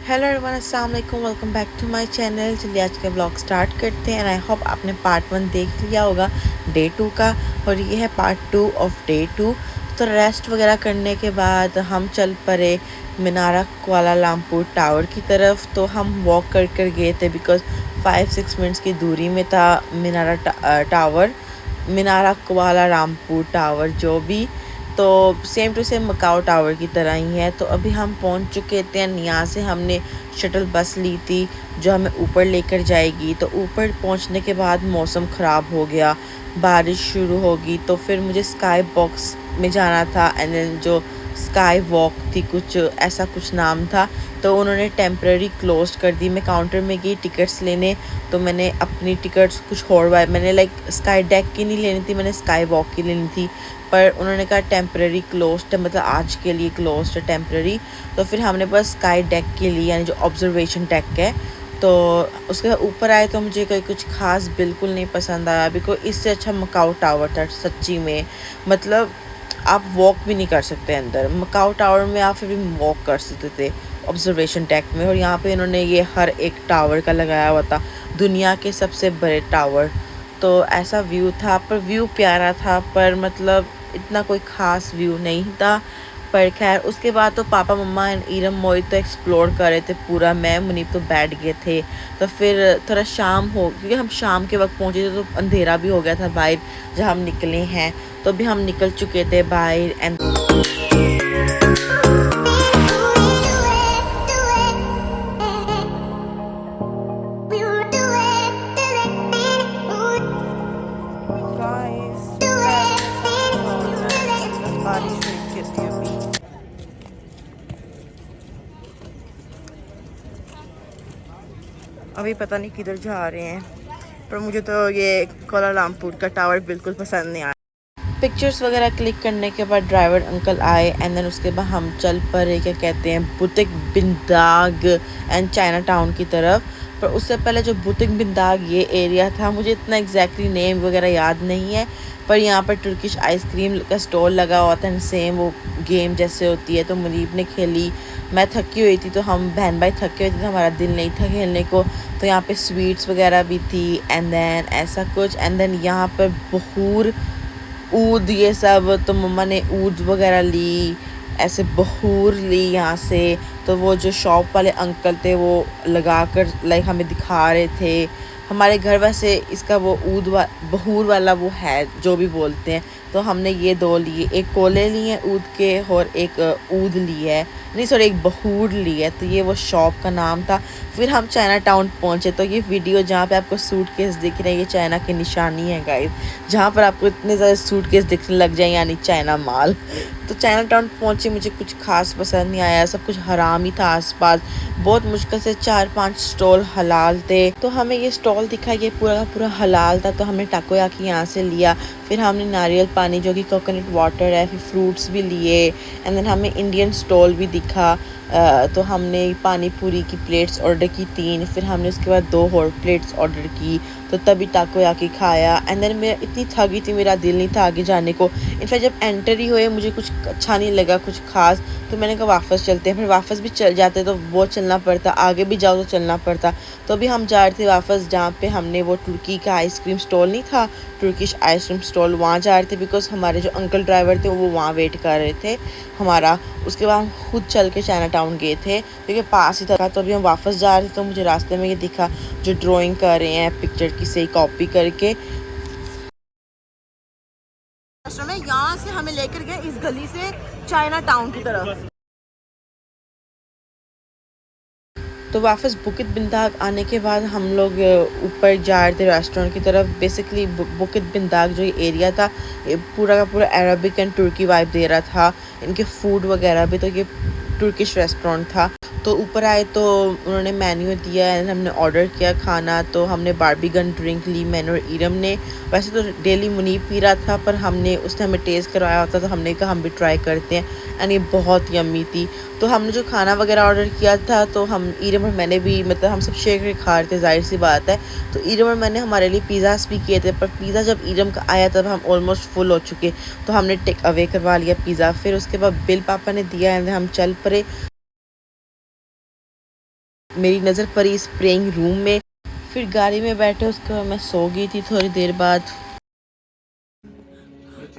Hello everyone, अस्सलाम वालेकुम। Welcome back to my channel. चलिए आज का ब्लॉग स्टार्ट करते हैं। एंड आई होप आपने पार्ट 1 देख लिया होगा डे 2 का, और ये है पार्ट 2 ऑफ डे 2। तो रेस्ट वगैरह करने के बाद हम चल पड़े मीनारा कुआलालंपुर टावर की तरफ। तो हम वॉक कर गए थे बिकॉज 5-6 मिनट्स की दूरी में था टावर, मीनारा कुआलालंपुर टावर जो भी। तो same to same Macao tower की तरह ही है। तो अभी हम पहुंच चुके थे एंड यहाँ से हमने शटल बस ली थी जो हमें ऊपर लेकर जाएगी। तो ऊपर पहुंचने के बाद मौसम ख़राब हो गया, बारिश शुरू होगी। तो फिर मुझे स्काई बॉक्स में जाना था एंड देन जो स्काई वॉक थी, कुछ ऐसा कुछ नाम था, तो उन्होंने टेम्प्रेरी क्लोज कर दी। मैं काउंटर में गई टिकट्स लेने, तो मैंने अपनी टिकट्स कुछ और मैंने लाइक स्काई डेक की नहीं लेनी थी, मैंने स्काई वॉक की लेनी थी। पर उन्होंने कहा टेम्प्रेरी क्लोज्ड है, मतलब आज के लिए क्लोज्ड है टेम्प्रेरी। तो फिर हमने बस स्काई डेक के लिए, यानी जो ऑब्जर्वेशन डेक है, तो उसके ऊपर आए तो मुझे कोई कुछ खास बिल्कुल नहीं पसंद आया। बिकॉज इससे अच्छा मकाओ टावर था सच्ची में। मतलब आप वॉक भी नहीं कर सकते अंदर मकाओ टावर में, आप फिर भी वॉक कर सकते थे ऑब्जर्वेशन डेक में। और यहाँ पे इन्होंने ये हर एक टावर का लगाया हुआ था, दुनिया के सबसे बड़े टावर। तो ऐसा व्यू था, पर व्यू प्यारा था, पर मतलब इतना कोई ख़ास व्यू नहीं था। पर खैर उसके बाद तो पापा मम्मा एंड इरम मोहित तो एक्सप्लोर कर रहे थे पूरा, मैं मुनीब तो बैठ गए थे। तो फिर थोड़ा शाम हो, क्योंकि हम शाम के वक्त पहुँचे थे तो अंधेरा भी हो गया था बाहर जहाँ हम निकले हैं। तो अभी हम निकल चुके थे बाहर एंड बारिश हुई थी अभी। अभी पता नहीं किधर जा रहे हैं, पर मुझे तो ये कोलालमपुर का टावर बिल्कुल पसंद नहीं आया। पिक्चर्स वगैरह क्लिक करने के बाद ड्राइवर अंकल आए एंड देन उसके बाद हम चल पड़े, क्या कहते हैं, बुतिक बिंदाग एंड चाइना टाउन की तरफ। पर उससे पहले जो बुतिक बिंदाग ये एरिया था, मुझे इतना एग्जैक्टली नेम वगैरह याद नहीं है, पर यहाँ पर तुर्किश आइसक्रीम का स्टॉल लगा हुआ था एंड सेम वो गेम जैसे होती है। तो मुनीब ने खेली, मैं थकी हुई थी, तो हम बहन भाई थके हुए थे तो हमारा दिल नहीं था खेलने को। तो यहाँ पे स्वीट्स वगैरह भी थी एंड देन ऐसा कुछ। एंड देन यहाँ पर बहूर ऊद ये सब, तो मम्मा ने ऊद वगैरह ली, ऐसे बहूर ली यहाँ से। तो वो जो शॉप वाले अंकल थे वो लगा कर लाइक हमें दिखा रहे थे। हमारे घर वैसे इसका वो बहूर वाला वो है जो भी बोलते हैं। तो हमने ये दो लिए, एक कोले लिए हैं ऊद के और एक ऊद ली है, नहीं सॉरी एक बहूर ली है। तो ये वो शॉप का नाम था। फिर हम चाइना टाउन पहुँचे। तो ये वीडियो जहाँ पे आपको सूटकेस दिख रहे हैं, ये चाइना की निशानी है गाइस, जहाँ पर आपको इतने ज़्यादा सूटकेस दिखने लग जाए, यानी चाइना माल। तो चाइना टाउन पहुँचे, मुझे कुछ खास पसंद नहीं आया, सब कुछ हराम ही था आसपास। बहुत मुश्किल से 4-5 स्टॉल हलाल थे। तो हमें ये स्टॉल दिखा, ये पूरा का पूरा हलाल था। तो हमने टाकोयाकी यहाँ से लिया। फिर हमने नारियल पानी जो कि कोकोनट वाटर है, फिर फ्रूट्स भी लिए एंड देन हमें इंडियन स्टॉल भी दिखा। तो हमने पानी पूरी की प्लेट्स ऑर्डर की 3, फिर हमने उसके बाद 2 और प्लेट्स ऑर्डर की। तो तभी टाकोयाकी खाया एंड देन मैं इतनी थकी थी, मेरा दिल नहीं था आगे जाने को। इनफैक्ट जब एंटर ही हुए मुझे कुछ अच्छा नहीं लगा, कुछ खास। तो मैंने कहा वापस चलते हैं। फिर वापस भी चल जाते तो वो चलना पड़ता, आगे भी जाओ तो चलना पड़ता। तो अभी हम जा रहे थे वापस, जहाँ पे हमने वो तुर्की का आइसक्रीम स्टॉल नहीं था, तुर्किश आइसक्रीम स्टॉल, वहाँ जा रहे थे बिकॉज हमारे जो अंकल ड्राइवर थे वो वहाँ वेट कर रहे थे हमारा। उसके बाद हम खुद चल के चाइना टाउन गए थे क्योंकि पास ही था। तो अभी हम वापस जा रहे थे तो मुझे रास्ते में ये दिखा जो ड्राइंग कर रहे हैं पिक्चर की से कॉपी करके। यहाँ से हमें लेकर गए इस गली से चाइना टाउन की तरफ। तो वापस बुकित बिंदाग आने के बाद हम लोग ऊपर जा रहे थे रेस्टोरेंट की तरफ। बेसिकली बुकित बिंदाग जो एरिया था, ये पूरा का पूरा अरबिक एंड तुर्की वाइब दे रहा था, इनके फूड वगैरह भी। तो ये तुर्किश रेस्टोरेंट था। तो ऊपर आए तो उन्होंने मेन्यू दिया एंड हमने ऑर्डर किया खाना। तो हमने बारबीकन ड्रिंक ली, मैंने और इरम ने। वैसे तो डेली मुनीब पी रहा था, पर हमने उसने हमें टेस्ट करवाया होता, तो हमने कहा हम भी ट्राई करते हैं एंड ये बहुत यम्मी थी। तो हमने जो खाना वगैरह ऑर्डर किया था, तो हम इरम और मैंने भी, मतलब हम सब शेयर करके खा रहे थे, जाहिर सी बात है। तो इरम और मैंने हमारे लिए पिज़्ज़ास भी किए थे, पर पिज़्ज़ा जब इरम का आया तब हम ऑलमोस्ट फुल हो चुके। तो हमने टेक अवे करवा लिया पिज़्ज़ा। फिर उसके बाद बिल पापा ने दिया एंड हम चल पड़े। मेरी नज़र पड़ी इस प्रेइंग रूम में। फिर गाड़ी में बैठे उसके बाद मैं सो गई थी थोड़ी देर बाद।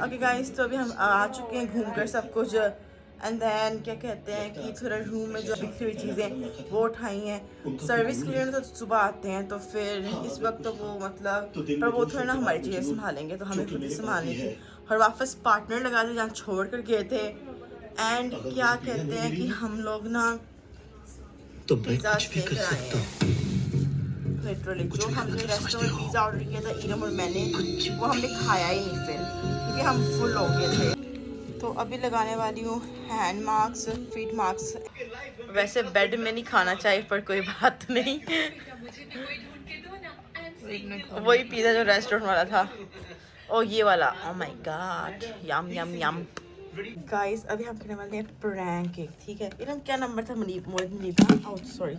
ओके गाइस, तो अभी हम आ चुके हैं घूम कर सब कुछ। एंड देन क्या कहते हैं कि थोड़ा रूम में जो बिखरी हुई चीज़ें वो उठाई हैं। सर्विस क्लियर तो सुबह आते हैं, तो फिर इस वक्त तो वो मतलब पर वो थोड़ा ना हमारी चीज़ें संभालेंगे, तो हमें खुद ही संभालनी थी। और वापस पार्टनर लगा थे जहाँ छोड़ कर गए थे। एंड क्या कहते हैं कि हम लोग ना तो मैं कुछ भी कर सकता हूँ। लिटरली जो हमने रेस्टोरेंट पिज़्ज़ा ऑर्डर किया था इरम और मैंने, वो हमने खाया ही नहीं फिर, क्योंकि हम फुल हो गए थे। तो अभी लगाने वाली हूँ हैंड मास्क, फीट मास्क। वैसे बेड में नहीं खाना चाहिए पर कोई बात नहीं। वही पिज़्ज़ा जो रेस्टोरेंट वाला था, ओ ये वाला, oh my God, yum yum yum. Guys अभी हम करने वाले हैं प्रैंक केक, ठीक है। इरम क्या नंबर था? मनीप का, ओह सॉरी।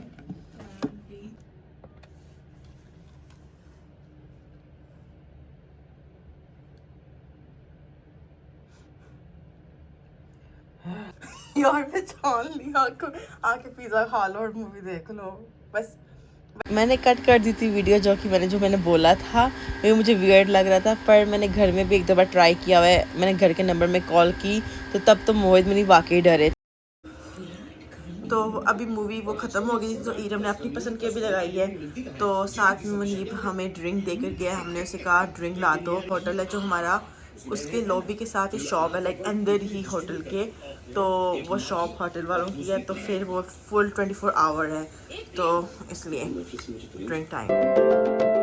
यार पहचान लिया, आके पिज़्ज़ा खा लो और मूवी देख लो बस। मैंने कट कर दी थी वीडियो, जो मैंने बोला था वो मुझे वियर्ड लग रहा था, पर मैंने घर में भी एक दो बार ट्राई किया हुआ है। मैंने घर के नंबर में कॉल की तो तब तो मोहित मनी वाकई डरे। तो अभी मूवी वो ख़त्म हो गई, तो ईरम ने अपनी पसंद की भी लगाई है। तो साथ में मनीप हमें ड्रिंक दे कर गया। हमने उसे कहा ड्रिंक ला दो। होटल है जो हमारा, उसके लॉबी के साथ ही शॉप है, लाइक अंदर ही होटल के। तो वो शॉप होटल वालों की है, तो फिर वो फुल 24 आवर है, तो इसलिए ड्रिंक टाइम।